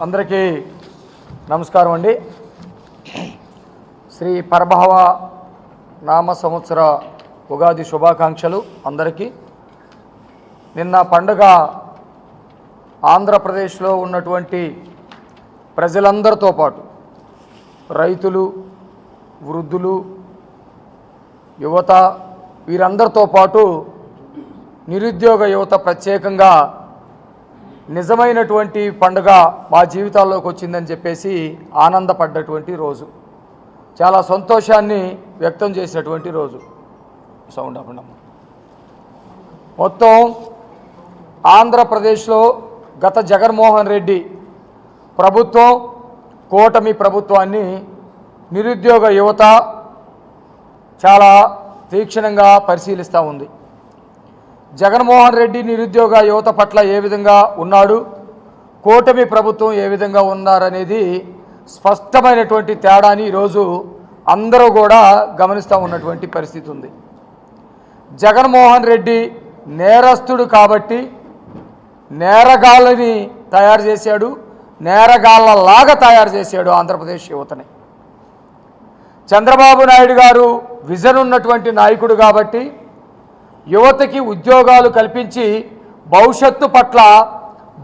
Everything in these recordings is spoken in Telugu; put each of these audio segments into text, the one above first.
అందరికీ నమస్కారం అండి. శ్రీ పరభవ నామ సంవత్సర ఉగాది శుభాకాంక్షలు అందరికీ. నిన్న పండుగ ఆంధ్రప్రదేశ్లో ఉన్నటువంటి ప్రజలందరితో పాటు రైతులు, వృద్ధులు, యువత వీరందరితో పాటు నిరుద్యోగ యువత ప్రత్యేకంగా నిజమైనటువంటి పండుగ మా జీవితాల్లోకి వచ్చిందని చెప్పేసి ఆనందపడ్డటువంటి రోజు, చాలా సంతోషాన్ని వ్యక్తం చేసినటువంటి రోజు. సౌండ్ అవ్వండి. మొత్తం ఆంధ్రప్రదేశ్లో గత జగన్మోహన్ రెడ్డి ప్రభుత్వం, కూటమి ప్రభుత్వాన్ని నిరుద్యోగ యువత చాలా తీక్షణంగా పరిశీలిస్తూ ఉంది. జగన్మోహన్ రెడ్డి నిరుద్యోగ యువత పట్ల ఏ విధంగా ఉన్నాడు, కూటమి ప్రభుత్వం ఏ విధంగా ఉన్నారనేది స్పష్టమైనటువంటి తేడాని ఈరోజు అందరూ కూడా గమనిస్తూ ఉన్నటువంటి పరిస్థితి ఉంది. జగన్మోహన్ రెడ్డి నేరస్తుడు కాబట్టి నేరగాళ్ళని తయారు చేశాడు, నేరగాళ్ళలాగా తయారు చేశాడు ఆంధ్రప్రదేశ్ యువతని. చంద్రబాబు నాయుడు గారు విజన్ ఉన్నటువంటి నాయకుడు కాబట్టి యువతకి ఉద్యోగాలు కల్పించి భవిష్యత్తు పట్ల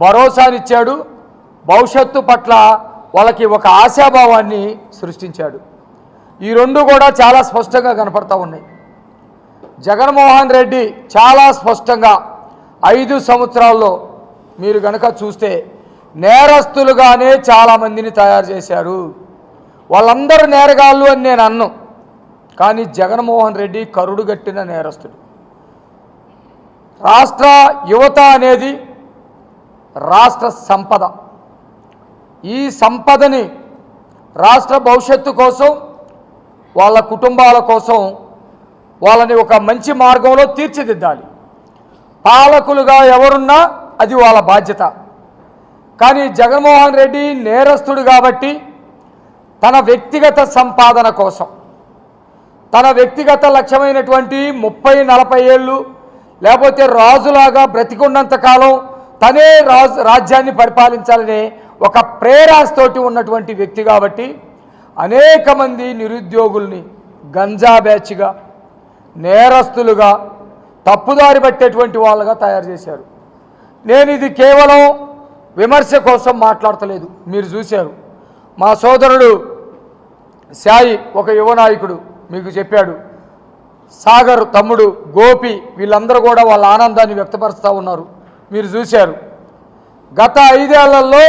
భరోసానిచ్చాడు, భవిష్యత్తు పట్ల వాళ్ళకి ఒక ఆశాభావాన్ని సృష్టించాడు. ఈ రెండు కూడా చాలా స్పష్టంగా కనపడతా ఉన్నాయి. జగన్మోహన్ రెడ్డి చాలా స్పష్టంగా 5 సంవత్సరాల్లో మీరు కనుక చూస్తే నేరస్తులుగానే చాలామందిని తయారు చేశారు. వాళ్ళందరూ నేరగాళ్ళు అని నేను అన్ను, కానీ జగన్మోహన్ రెడ్డి కరుడుగట్టిన నేరస్తుడు. రాష్ట్ర యువత అనేది రాష్ట్ర సంపద. ఈ సంపదని రాష్ట్ర భవిష్యత్తు కోసం, వాళ్ళ కుటుంబాల కోసం వాళ్ళని ఒక మంచి మార్గంలో తీర్చిదిద్దాలి. పాలకులుగా ఎవరున్నా అది వాళ్ళ బాధ్యత. కానీ జగన్మోహన్ రెడ్డి నేరస్తుడు కాబట్టి తన వ్యక్తిగత సంపాదన కోసం, తన వ్యక్తిగత లక్ష్యమైనటువంటి 30-40 ఏళ్ళు లేకపోతే రాజులాగా బ్రతికున్నంతకాలం తనే రాజ్యాన్ని పరిపాలించాలనే ఒక ప్రేరాస్తోటి ఉన్నటువంటి వ్యక్తి కాబట్టి అనేక మంది నిరుద్యోగుల్ని గంజా బ్యాచ్గా, నేరస్తులుగా, తప్పుదారి పట్టేటువంటి వాళ్ళగా తయారు చేశారు. నేను ఇది కేవలం విమర్శ కోసం మాట్లాడతలేదు. మీరు చూశారు, మా సోదరుడు సాయి ఒక యువ నాయకుడు మీకు చెప్పాడు, సాగర్ తమ్ముడు గోపి వీళ్ళందరూ కూడా వాళ్ళ ఆనందాన్ని వ్యక్తపరుస్తూ ఉన్నారు. మీరు చూశారు, గత 5 ఏళ్లలో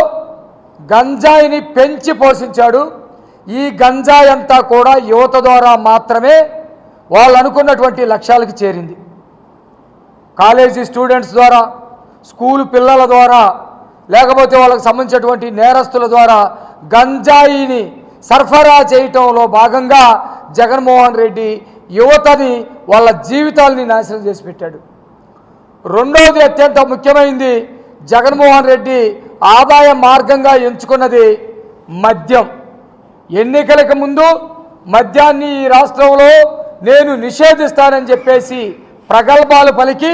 గంజాయిని పెంచి పోషించాడు. ఈ గంజాయి అంతా కూడా యువత ద్వారా మాత్రమే వాళ్ళు అనుకున్నటువంటి లక్ష్యాలకు చేరింది. కాలేజీ స్టూడెంట్స్ ద్వారా, స్కూలు పిల్లల ద్వారా, లేకపోతే వాళ్ళకు సంబంధించినటువంటి నేరస్తుల ద్వారా గంజాయిని సరఫరా చేయటంలో భాగంగా జగన్మోహన్ రెడ్డి యువతని వాళ్ళ జీవితాలని నాశనం చేసి పెట్టాడు. రెండవది అత్యంత ముఖ్యమైనది, జగన్మోహన్ రెడ్డి ఆదాయ మార్గంగా ఎంచుకున్నది మద్యం. ఎన్నికలకు ముందు మద్యాన్ని ఈ రాష్ట్రంలో నేను నిషేధిస్తానని చెప్పేసి ప్రగల్భాలు పలికి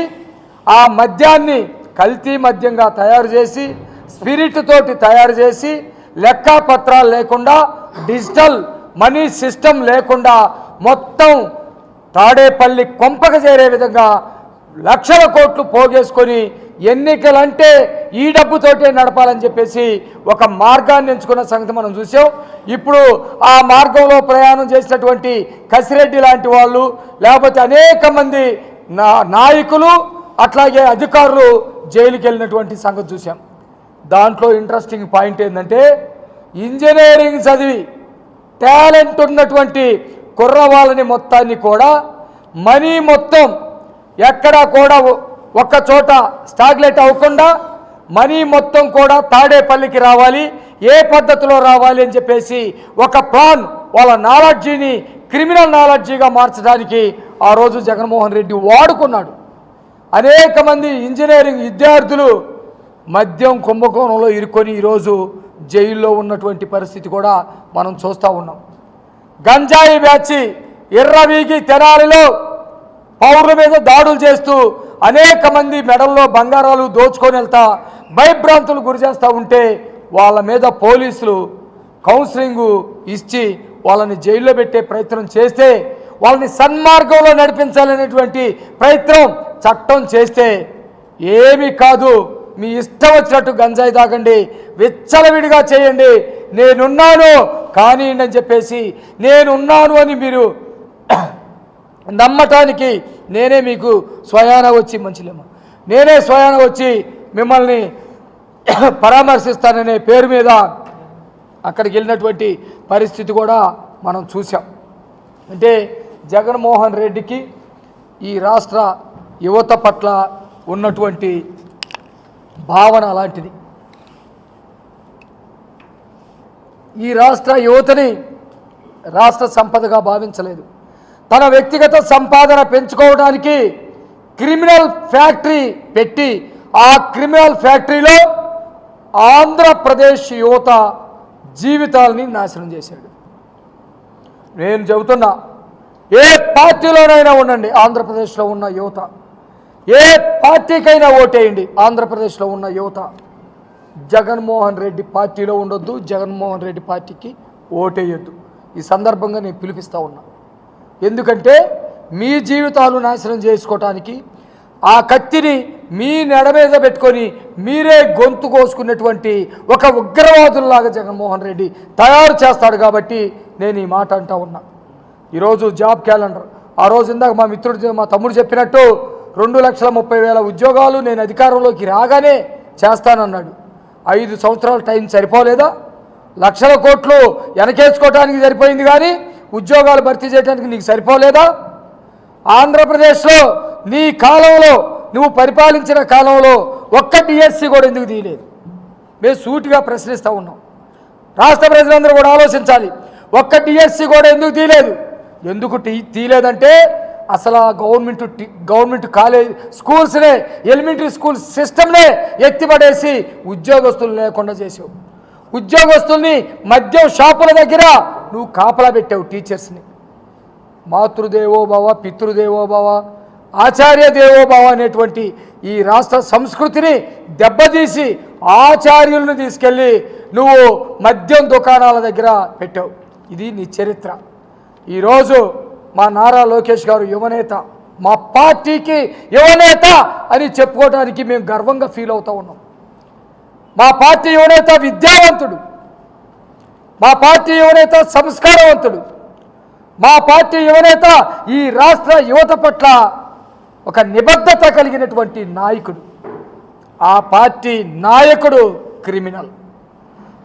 ఆ మద్యాన్ని కల్తీ మద్యంగా తయారు చేసి, స్పిరిట్ తోటి తయారు చేసి, లెక్కపత్రాలు లేకుండా, డిజిటల్ మనీ సిస్టమ్ లేకుండా మొత్తం తాడేపల్లి కొంపక చేరే విధంగా లక్షల కోట్లు పోగేసుకొని ఎన్నికలంటే ఈ డబ్బుతోటే నడపాలని చెప్పేసి ఒక మార్గాన్ని ఎంచుకున్న సంగతి మనం చూసాం. ఇప్పుడు ఆ మార్గంలో ప్రయాణం చేసినటువంటి కసిరెడ్డి లాంటి వాళ్ళు, లేకపోతే అనేక మంది నాయకులు, అట్లాగే అధికారులు జైలుకి వెళ్ళినటువంటి సంగతి చూసాం. దాంట్లో ఇంట్రెస్టింగ్ పాయింట్ ఏంటంటే, ఇంజనీరింగ్ చదివి టాలెంట్ ఉన్నటువంటి కుర్రవాళ్ళని మొత్తాన్ని కూడా మనీ మొత్తం ఎక్కడా కూడా ఒక్క చోట స్టాగ్లేట్ అవ్వకుండా మనీ మొత్తం కూడా తాడేపల్లికి రావాలి, ఏ పద్ధతిలో రావాలి అని చెప్పేసి ఒక ప్లాన్, వాళ్ళ నాలెడ్జీని క్రిమినల్ నాలెడ్జీగా మార్చడానికి ఆ రోజు జగన్మోహన్ రెడ్డి వాడుకున్నాడు. అనేక మంది ఇంజనీరింగ్ విద్యార్థులు మద్యం కుంభకోణంలో ఇరుక్కొని ఈరోజు జైల్లో ఉన్నటువంటి పరిస్థితి కూడా మనం చూస్తూ ఉన్నాం. గంజాయి బ్యాచి ఎర్రవీగి తెనాలిలో పౌరుల మీద దాడులు చేస్తూ అనేక మంది మెడల్లో బంగారాలు దోచుకొని వెళ్తా భయభ్రాంతులు గురి చేస్తూ ఉంటే వాళ్ళ మీద పోలీసులు కౌన్సిలింగ్ ఇచ్చి వాళ్ళని జైల్లో పెట్టే ప్రయత్నం చేస్తే, వాళ్ళని సన్మార్గంలో నడిపించాలనేటువంటి ప్రయత్నం చట్టం చేస్తే ఏమీ కాదు, మీ ఇష్టం వచ్చినట్టు గంజాయి తాగండి, విచ్చలవిడిగా చేయండి, నేనున్నాను కానీ అని చెప్పేసి, నేనున్నాను అని మీరు నమ్మటానికి నేనే మీకు స్వయాన వచ్చి మంచిలేమో నేనే స్వయాన వచ్చి మిమ్మల్ని పరామర్శిస్తాననే పేరు మీద అక్కడికి వెళ్ళినటువంటి పరిస్థితి కూడా మనం చూసాం. అంటే జగన్మోహన్ రెడ్డికి ఈ రాష్ట్ర యువత పట్ల ఉన్నటువంటి భావన అలాంటిది. ఈ రాష్ట్ర యువతని రాష్ట్ర సంపదగా భావించలేదు. తన వ్యక్తిగత సంపాదన పెంచుకోవడానికి క్రిమినల్ ఫ్యాక్టరీ పెట్టి ఆ క్రిమినల్ ఫ్యాక్టరీలో ఆంధ్రప్రదేశ్ యువత జీవితాలని నాశనం చేశాడు. నేను చెబుతున్నా, ఏ పార్టీలోనైనా ఉండండి, ఆంధ్రప్రదేశ్లో ఉన్న యువత, ఏ పార్టీకైనా ఓటేయండి, ఆంధ్రప్రదేశ్లో ఉన్న యువత జగన్మోహన్ రెడ్డి పార్టీలో ఉండొద్దు, జగన్మోహన్ రెడ్డి పార్టీకి ఓటేయొద్దు. ఈ సందర్భంగా నేను పిలిపిస్తూ ఉన్నా. ఎందుకంటే మీ జీవితాలు నాశనం చేసుకోవటానికి ఆ కత్తిని మీ నెడ మీద పెట్టుకొని మీరే గొంతు కోసుకున్నటువంటి ఒక ఉగ్రవాదుల్లాగా జగన్మోహన్ రెడ్డి తయారు చేస్తాడు. కాబట్టి నేను ఈ మాట అంటా ఉన్నా. ఈరోజు జాబ్ క్యాలెండర్, ఆ రోజు ఇందాక మా తమ్ముడు చెప్పినట్టు 2,30,000 ఉద్యోగాలు నేను అధికారంలోకి రాగానే చేస్తానన్నాడు. 5 సంవత్సరాల టైం సరిపోలేదా? లక్షల కోట్లు వెనకేసుకోవడానికి సరిపోయింది, కానీ ఉద్యోగాలు భర్తీ చేయడానికి నీకు సరిపోలేదా? ఆంధ్రప్రదేశ్లో నీ కాలంలో, నువ్వు పరిపాలించిన కాలంలో ఒక్క డిఎస్సి కూడా ఎందుకు తీయలేదు? మేము సూటిగా ప్రశ్నిస్తూ ఉన్నాం. రాష్ట్ర ప్రజలందరూ కూడా ఆలోచించాలి. ఒక్క డిఎస్సి కూడా ఎందుకు తీయలేదు? ఎందుకు తీయలేదంటే అసలు ఆ గవర్నమెంట్ కాలేజ్ స్కూల్స్నే, ఎలిమెంటరీ స్కూల్ సిస్టమ్నే ఎత్తిపడేసి ఉద్యోగస్తులు లేకుండా చేసావు. ఉద్యోగస్తుల్ని మద్యం షాపుల దగ్గర నువ్వు కాపలా పెట్టావు. టీచర్స్ని మాతృదేవోభవ, పితృదేవోభవ, ఆచార్య దేవోభవ అనేటువంటి ఈ రాష్ట్ర సంస్కృతిని దెబ్బతీసి ఆచార్యులను తీసుకెళ్ళి నువ్వు మద్యం దుకాణాల దగ్గర పెట్టావు. ఇది నీ చరిత్ర. ఈరోజు మా నారా లోకేష్ గారు యువనేత, మా పార్టీకి యువనేత అని చెప్పుకోవడానికి మేము గర్వంగా ఫీల్ అవుతూ ఉన్నాం. మా పార్టీ యువనేత విద్యావంతుడు, మా పార్టీ యువనేత సంస్కారవంతుడు, మా పార్టీ యువనేత ఈ రాష్ట్ర యువత పట్ల ఒక నిబద్ధత కలిగినటువంటి నాయకుడు. ఆ పార్టీ నాయకుడు క్రిమినల్.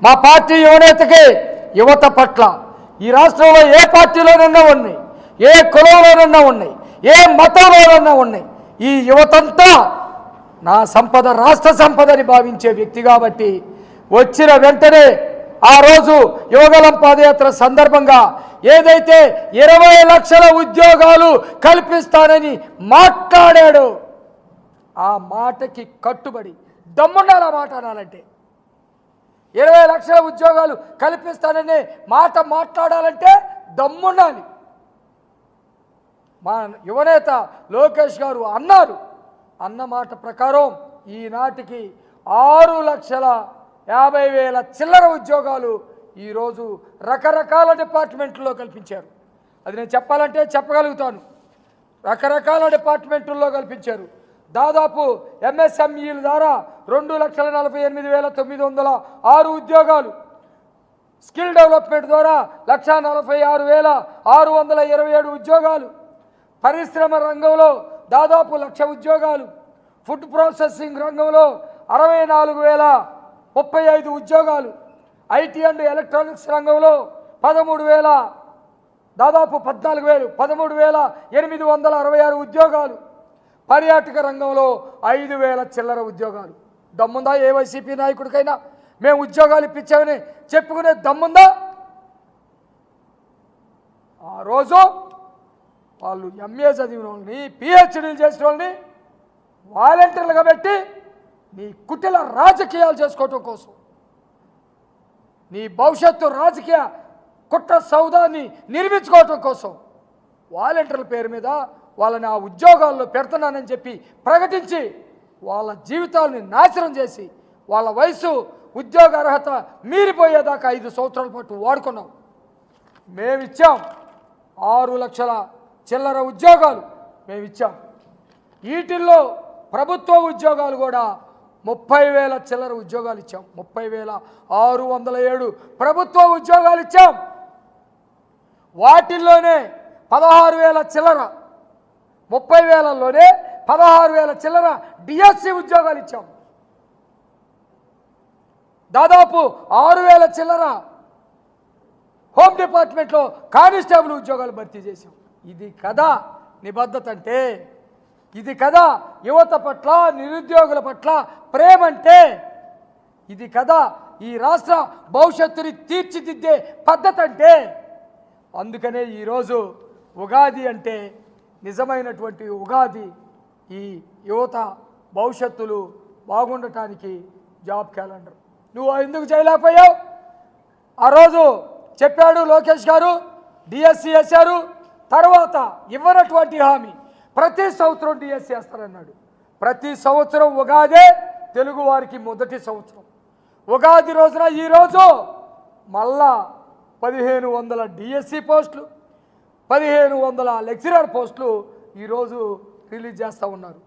మా పార్టీ యువనేతకి యువత పట్ల ఈ రాష్ట్రంలో ఏ పార్టీలోనన్నా ఉన్నాయి, ఏ కులంలోనన్నా ఉన్నాయి, ఏ మతంలోనన్నా ఉన్నాయి, ఈ యువతంతా నా సంపద రాష్ట్ర సంపదని భావించే వ్యక్తి. కాబట్టి వచ్చిన వెంటనే ఆ రోజు యువగలం పాదయాత్ర సందర్భంగా ఏదైతే 20 లక్షల ఉద్యోగాలు కల్పిస్తానని మాట్లాడాడో ఆ మాటకి కట్టుబడి దమ్ముండాలి. ఆ మాట అనాలంటే 20 లక్షల ఉద్యోగాలు కల్పిస్తాననే మాట మాట్లాడాలంటే దమ్ముండాలి. మా యువనేత లోకేష్ గారు అన్నారు. అన్న మాట ప్రకారం ఈనాటికి 6,50,000 చిల్లర ఉద్యోగాలు ఈరోజు రకరకాల డిపార్ట్మెంట్లో కల్పించారు. అది నేను చెప్పాలంటే చెప్పగలుగుతాను. రకరకాల డిపార్ట్మెంట్లో కల్పించారు. దాదాపు ఎంఎస్ఎంఈల ద్వారా 2,48,906 ఉద్యోగాలు, స్కిల్ డెవలప్మెంట్ ద్వారా 1,46,627 ఉద్యోగాలు, పరిశ్రమ రంగంలో దాదాపు 1,00,000 ఉద్యోగాలు, ఫుడ్ ప్రాసెసింగ్ రంగంలో 64,035 ఉద్యోగాలు, ఐటీ అండ్ ఎలక్ట్రానిక్స్ రంగంలో 13,000, దాదాపు 13,866 ఉద్యోగాలు, పర్యాటక రంగంలో 5,000 చిల్లర ఉద్యోగాలు. దమ్ముందా ఏ వైసీపీ నాయకుడికైనా మేము ఉద్యోగాలు ఇప్పించామని చెప్పుకునే దమ్ముందా? ఆ రోజు వాళ్ళు ఎంఏ చదివిన వాళ్ళని, పిహెచ్డీలు చేసిన వాళ్ళని వాలంటీర్లుగా పెట్టి నీ కుటిల రాజకీయాలు చేసుకోవటం కోసం, నీ భవిష్యత్తు రాజకీయ కుట్ర సౌదాన్ని నిర్మించుకోవటం కోసం వాలంటీర్ల పేరు మీద వాళ్ళని ఆ ఉద్యోగాల్లో పెడుతున్నానని చెప్పి ప్రకటించి వాళ్ళ జీవితాలని నాశనం చేసి వాళ్ళ వయసు ఉద్యోగ అర్హత మీరిపోయేదాకా 5 సంవత్సరాల పాటు వాడుకున్నాం. మేమిచ్చాం 6 లక్షల చిల్లర ఉద్యోగాలు మేమిచ్చాం. వీటిల్లో ప్రభుత్వ ఉద్యోగాలు కూడా 30,000 చిల్లర ఉద్యోగాలు ఇచ్చాం. 30,607 ప్రభుత్వ ఉద్యోగాలు ఇచ్చాం. వాటిల్లోనే 16,000 చిల్లర, 30,000లోనే 16,000 చిల్లర డిఎస్సి ఉద్యోగాలు ఇచ్చాం. దాదాపు 6,000 చిల్లర హోమ్ డిపార్ట్మెంట్లో కానిస్టేబుల్ ఉద్యోగాలు భర్తీ చేశాం. ఇది కదా నిబద్ధత అంటే, ఇది కదా యువత పట్ల నిరుద్యోగుల పట్ల ప్రేమ అంటే, ఇది కదా ఈ రాష్ట్ర భవిష్యత్తుని తీర్చిదిద్దే పద్ధతి అంటే. అందుకనే ఈరోజు ఉగాది అంటే నిజమైనటువంటి ఉగాది. ఈ యువత భవిష్యత్తులు బాగుండటానికి జాబ్ క్యాలెండర్. నువ్వు ఎందుకు చేయలేకపోయావు? ఆ రోజు చెప్పాడు లోకేష్ గారు, డిఎస్సి వేశారు. తర్వాత ఇవ్వనటువంటి హామీ ప్రతి సంవత్సరం డిఎస్సి వేస్తారన్నాడు. ప్రతి సంవత్సరం ఉగాదే తెలుగువారికి మొదటి సంవత్సరం. ఉగాది రోజున ఈరోజు మళ్ళా 1,500 డిఎస్సి పోస్టులు, 1,500 లెక్చరర్ పోస్టులు ఈరోజు రిలీజ్ చేస్తూ ఉన్నారు.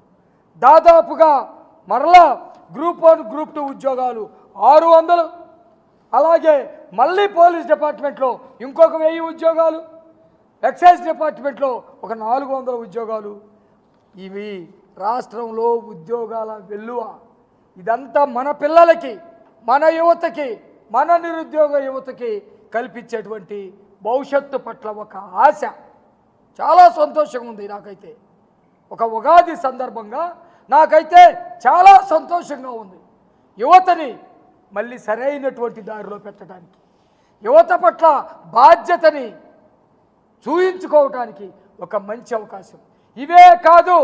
దాదాపుగా మరలా గ్రూప్ 1 గ్రూప్ 2 ఉద్యోగాలు 600, అలాగే మళ్ళీ పోలీస్ డిపార్ట్మెంట్లో ఇంకొక 1000 ఉద్యోగాలు, ఎక్సైజ్ డిపార్ట్మెంట్లో ఒక 400 ఉద్యోగాలు. ఇవి రాష్ట్రంలో ఉద్యోగాల వెల్లువ. ఇదంతా మన పిల్లలకి, మన యువతకి, మన నిరుద్యోగ యువతకి కల్పించేటువంటి భవిష్యత్తు పట్ల ఒక ఆశ. చాలా సంతోషంగా ఉంది నాకైతే. ఒక ఉగాది సందర్భంగా నాకైతే చాలా సంతోషంగా ఉంది. యువతని మళ్ళీ సరైనటువంటి దారిలో పెట్టడానికి, యువత పట్ల బాధ్యతని చూయించుకోవటానికి ఒక మంచి అవకాశం. ఇవే కాదు,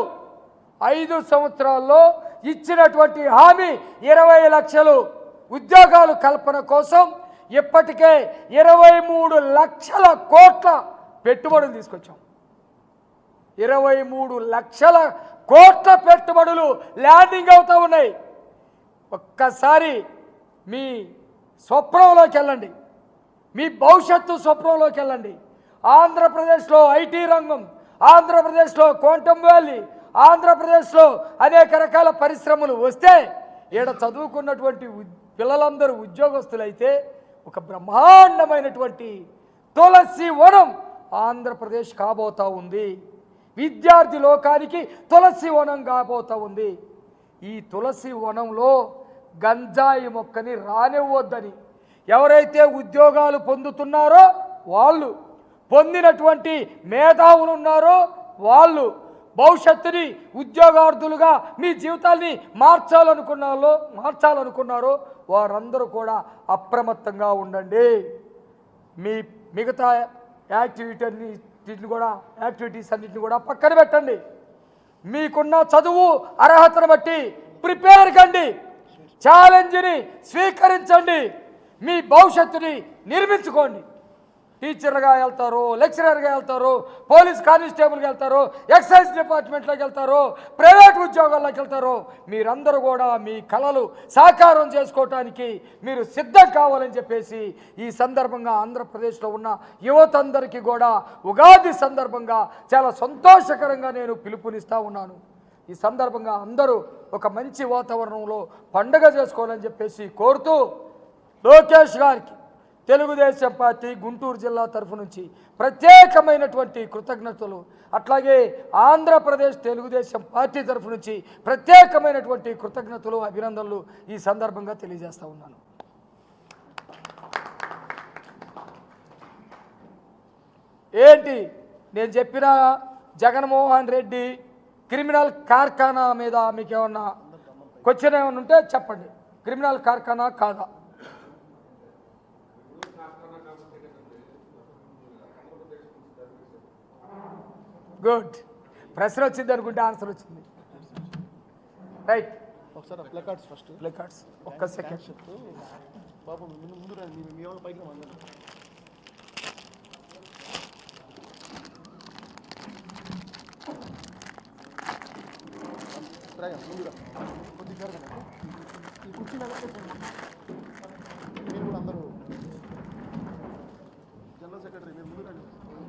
5 సంవత్సరాల్లో ఇచ్చినటువంటి హామీ 20 లక్షల ఉద్యోగాలు కల్పన కోసం ఇప్పటికే 23 లక్షల కోట్ల పెట్టుబడులు తీసుకొచ్చాం. 23 లక్షల కోట్ల పెట్టుబడులు ల్యాండింగ్ అవుతూ ఉన్నాయి. ఒక్కసారి మీ స్వప్నంలోకి వెళ్ళండి, మీ భవిష్యత్తు స్వప్నంలోకి వెళ్ళండి. ఆంధ్రప్రదేశ్లో ఐటీ రంగం, ఆంధ్రప్రదేశ్లో క్వాంటమ్ వ్యాలీ, ఆంధ్రప్రదేశ్లో అనేక రకాల పరిశ్రమలు వస్తే ఈడ చదువుకున్నటువంటి పిల్లలందరూ ఉద్యోగస్తులైతే ఒక బ్రహ్మాండమైనటువంటి తులసి వనం ఆంధ్రప్రదేశ్ కాబోతూ ఉంది. విద్యార్థి లోకానికి తులసి వనం కాబోతూ ఉంది. ఈ తులసి వనంలో గంజాయి మొక్కని రానివ్వద్దని ఎవరైతే ఉద్యోగాలు పొందుతున్నారో వాళ్ళు, పొందినటువంటి మేధావులు ఉన్నారో వాళ్ళు, భవిష్యత్తుని ఉద్యోగార్థులుగా మీ జీవితాన్ని మార్చాలనుకున్నారో వారందరూ కూడా అప్రమత్తంగా ఉండండి. మీ మిగతా యాక్టివిటీస్ అన్నింటిని కూడా పక్కన పెట్టండి. మీకున్న చదువు అర్హతను బట్టి ప్రిపేర్ కండి, ఛాలెంజ్ని స్వీకరించండి, మీ భవిష్యత్తుని నిర్మించుకోండి. టీచర్గా వెళ్తారు, లెక్చరర్గా వెళ్తారు, పోలీస్ కానిస్టేబుల్గా వెళ్తారు, ఎక్సైజ్ డిపార్ట్మెంట్లోకి వెళ్తారు, ప్రైవేట్ ఉద్యోగాల్లోకి వెళ్తారు. మీరందరూ కూడా మీ కళలు సాకారం చేసుకోవటానికి మీరు సిద్ధం కావాలని చెప్పేసి ఈ సందర్భంగా ఆంధ్రప్రదేశ్లో ఉన్న యువత అందరికీ కూడా ఉగాది సందర్భంగా చాలా సంతోషకరంగా నేను పిలుపునిస్తూ ఉన్నాను. ఈ సందర్భంగా అందరూ ఒక మంచి వాతావరణంలో పండుగ చేసుకోవాలని చెప్పేసి కోరుతూ లోకేష్ గారికి తెలుగుదేశం పార్టీ గుంటూరు జిల్లా తరఫు నుంచి ప్రత్యేకమైనటువంటి కృతజ్ఞతలు, అట్లాగే ఆంధ్రప్రదేశ్ తెలుగుదేశం పార్టీ తరఫు నుంచి ప్రత్యేకమైనటువంటి కృతజ్ఞతలు, అభినందనలు ఈ సందర్భంగా తెలియజేస్తూ ఉన్నాను. ఏంటి నేను చెప్పిన జగన్మోహన్ రెడ్డి క్రిమినల్ కార్ఖానా మీద మీకు ఏమన్నా క్వశ్చన్ ఏమైనా ఉంటే చెప్పండి. క్రిమినల్ కార్ఖానా కాదా? గుడ్. ప్రశ్న వచ్చింది అనుకుంటే ఆన్సర్ వచ్చింది. రైట్. ఒకసారి ప్లకార్డ్స్ ఫస్ట్. ప్లకార్డ్స్ ఒక్క సెకండ్. బాబు ముందు రండి, మీ వాళ్ళ పైకి మందండి. ముందుగా కొద్దిగా ఈ కుర్చీ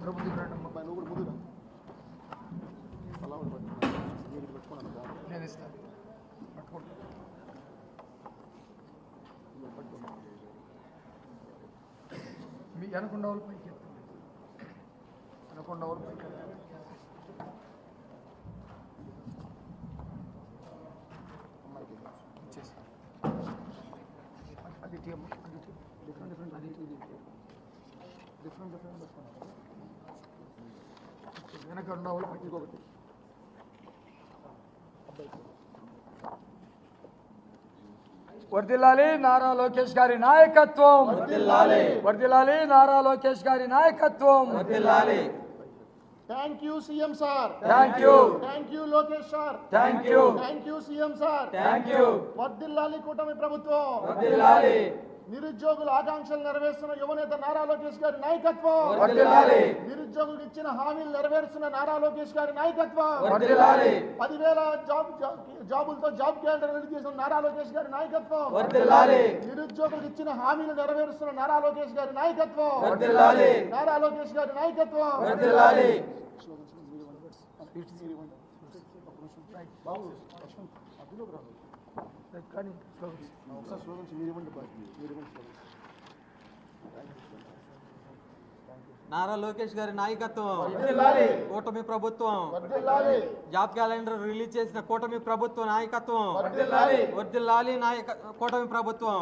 అందరూ ముందుకు రండి అమ్మా. నువ్వు కూడా ముందు రా. అలా ఒకటి పట్టుకున్నా. మీరు ఇటు పెట్టుకోండి అన్న బాబు. నేను ఇస్తాను పట్టుకోండి. మీరు పట్టుకోండి. మీ వెనకుండా వాళ్ళు పైకి ఎత్తండి. వెనకుండా వాళ్ళు పైకి ఎత్తండి. అమ్మాయికి ఇచ్చేసి అది టీ అమ్మ, అది టీ. డిఫరెంట్ అది డిఫరెంట్ పెట్టుకున్నాను. వెనకుండా వాళ్ళు పైకి ఇంకొకటి వర్ధిల్లాలి నారా లోకేష్ గారి నాయకత్వం. వర్ధిల్లాలి నారా లోకేష్ గారి నాయకత్వం. Thank you CM sir. Thank you. Thank you Lokesh sir. Thank you. Thank you CM sir. Thank you. వర్ధిల్లాలి కూటమి ప్రభుత్వం. వర్ధిల్లాలి. నిరుద్యోగుల ఆకాంక్షలు నెరవేరుస్తున్న యువనేత నారా లోకేష్ గారి నాయకత్వం. వర్ధిల్లాలి. నిరుద్యోగులకు ఇచ్చిన హామీలు నెరవేరుస్తున్న నారా లోకేష్ గారి నాయకత్వం. వర్ధిల్లాలి. 10,000 జాబులతో జాబ్ క్యాలెండర్ రిలీజ్ చేసిన నారా లోకేష్ గారి నాయకత్వం. వర్ధిల్లాలి. నిరుద్యోగులకు ఇచ్చిన హామీలు నెరవేరుస్తున్న నారా లోకేష్ గారి నాయకత్వం. వర్ధిల్లాలి. నారా లోకేష్ గారి నాయకత్వం. వర్ధిల్లాలి. బాబు అభిలోకి రాదు. కానీ ఒకసారి స్లోగన్స్ మీరు ఇవ్వండి బాబు. మీరు ఇవ్వండి స్లోగన్స్. నారా లోకేష్ గారి నాయకత్వం, వర్ధిల్లాలి. కూటమి ప్రభుత్వం, వర్ధిల్లాలి. జాబ్ క్యాలెండర్ రిలీజ్ చేసిన కూటమి ప్రభుత్వ నాయకత్వం, వర్ధిల్లాలి. వర్ధిల్లాలి కూటమి ప్రభుత్వం.